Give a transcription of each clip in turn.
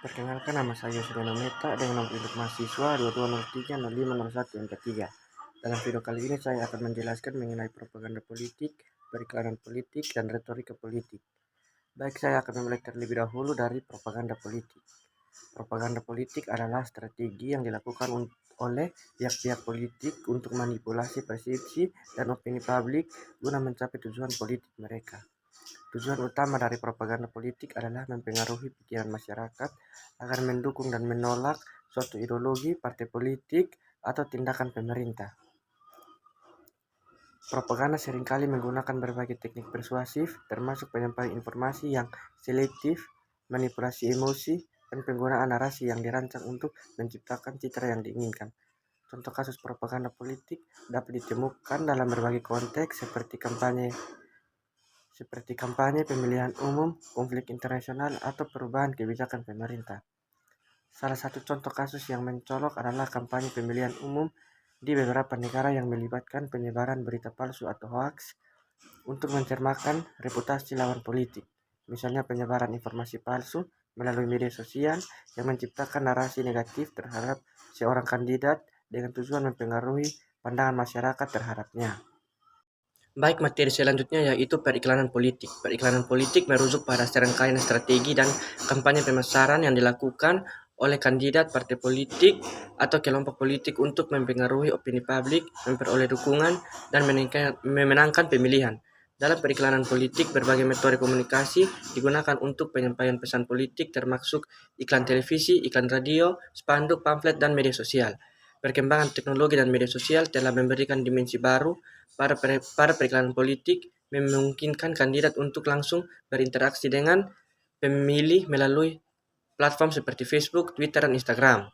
Perkenalkan, nama saya Suryono Meta dengan nomor induk mahasiswa 2203050143. Dalam video kali ini saya akan menjelaskan mengenai propaganda politik, periklanan politik, dan retorika politik. Baik, saya akan memulai terlebih dahulu dari propaganda politik. Propaganda politik adalah strategi yang dilakukan oleh pihak-pihak politik untuk manipulasi persepsi dan opini publik guna mencapai tujuan politik mereka. Tujuan utama dari propaganda politik adalah mempengaruhi pikiran masyarakat agar mendukung dan menolak suatu ideologi, partai politik, atau tindakan pemerintah. Propaganda seringkali menggunakan berbagai teknik persuasif, termasuk penyampaian informasi yang selektif, manipulasi emosi, dan penggunaan narasi yang dirancang untuk menciptakan citra yang diinginkan. Contoh kasus propaganda politik dapat ditemukan dalam berbagai konteks seperti kampanye, pemilihan umum, konflik internasional, atau perubahan kebijakan pemerintah. Salah satu contoh kasus yang mencolok adalah kampanye pemilihan umum di beberapa negara yang melibatkan penyebaran berita palsu atau hoax untuk mencerminkan reputasi lawan politik. Misalnya penyebaran informasi palsu melalui media sosial yang menciptakan narasi negatif terhadap seorang kandidat dengan tujuan mempengaruhi pandangan masyarakat terhadapnya. Baik, materi selanjutnya yaitu periklanan politik. Periklanan politik merujuk pada serangkaian strategi dan kampanye pemasaran yang dilakukan oleh kandidat, partai politik, atau kelompok politik untuk mempengaruhi opini publik, memperoleh dukungan, dan memenangkan pemilihan. Dalam periklanan politik, berbagai metode komunikasi digunakan untuk penyampaian pesan politik, termasuk iklan televisi, iklan radio, spanduk, pamflet, dan media sosial. Perkembangan teknologi dan media sosial telah memberikan dimensi baru para periklanan politik, memungkinkan kandidat untuk langsung berinteraksi dengan pemilih melalui platform seperti Facebook, Twitter, dan Instagram.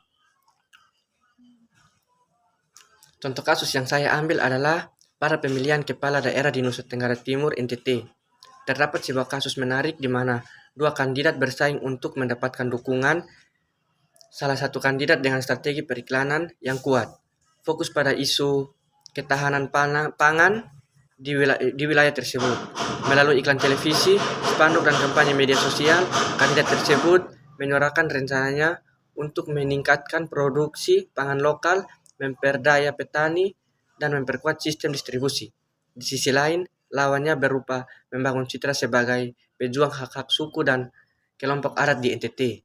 Contoh kasus yang saya ambil adalah pada pemilihan kepala daerah di Nusa Tenggara Timur (NTT). Terdapat sebuah kasus menarik di mana dua kandidat bersaing untuk mendapatkan dukungan. Salah satu kandidat dengan strategi periklanan yang kuat, fokus pada isu ketahanan pangan di wilayah tersebut. Melalui iklan televisi, spanduk, dan kampanye media sosial, kandidat tersebut menyuarakan rencananya untuk meningkatkan produksi pangan lokal, memperdaya petani, dan memperkuat sistem distribusi. Di sisi lain, lawannya berupa membangun citra sebagai pejuang hak-hak suku dan kelompok adat di NTT.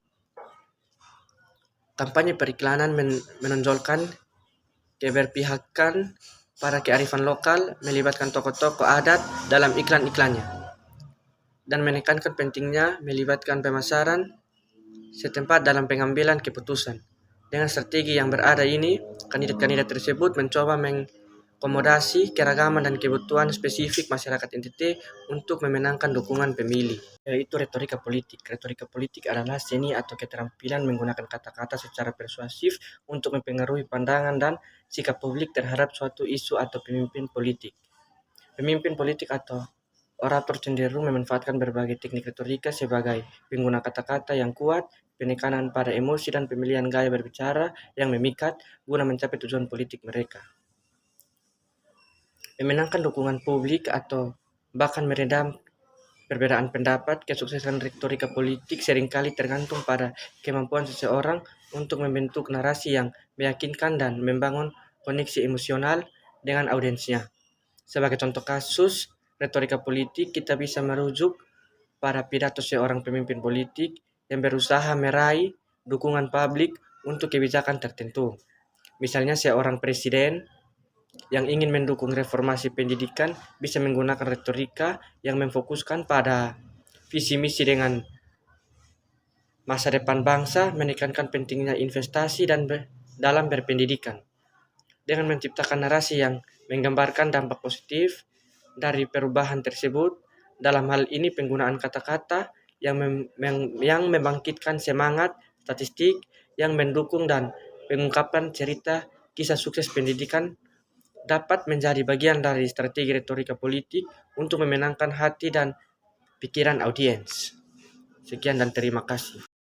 Kampanye periklanan menonjolkan keberpihakan pada kearifan lokal, melibatkan tokoh-tokoh adat dalam iklan-iklannya, dan menekankan pentingnya melibatkan pemasaran setempat dalam pengambilan keputusan. Dengan strategi yang berada ini, kandidat-kandidat tersebut mencoba mengakomodasi keragaman dan kebutuhan spesifik masyarakat NTT untuk memenangkan dukungan pemilih, yaitu retorika politik. Retorika politik adalah seni atau keterampilan menggunakan kata-kata secara persuasif untuk mempengaruhi pandangan dan sikap publik terhadap suatu isu atau pemimpin politik. Pemimpin politik atau orator cenderung memanfaatkan berbagai teknik retorika sebagai pengguna kata-kata yang kuat, penekanan pada emosi, dan pemilihan gaya berbicara yang memikat guna mencapai tujuan politik mereka. Memenangkan dukungan publik atau bahkan meredam perbedaan pendapat. Kesuksesan retorika politik seringkali tergantung pada kemampuan seseorang untuk membentuk narasi yang meyakinkan dan membangun koneksi emosional dengan audiensnya. Sebagai contoh kasus retorika politik, kita bisa merujuk pada pidato seorang pemimpin politik yang berusaha meraih dukungan publik untuk kebijakan tertentu. Misalnya seorang presiden yang ingin mendukung reformasi pendidikan bisa menggunakan retorika yang memfokuskan pada visi misi dengan masa depan bangsa, menekankan pentingnya investasi dan dalam berpendidikan, dengan menciptakan narasi yang menggambarkan dampak positif dari perubahan tersebut. Dalam hal ini penggunaan kata-kata yang membangkitkan semangat, statistik yang mendukung, dan pengungkapan cerita kisah sukses pendidikan dapat menjadi bagian dari strategi retorika politik untuk memenangkan hati dan pikiran audiens. Sekian dan terima kasih.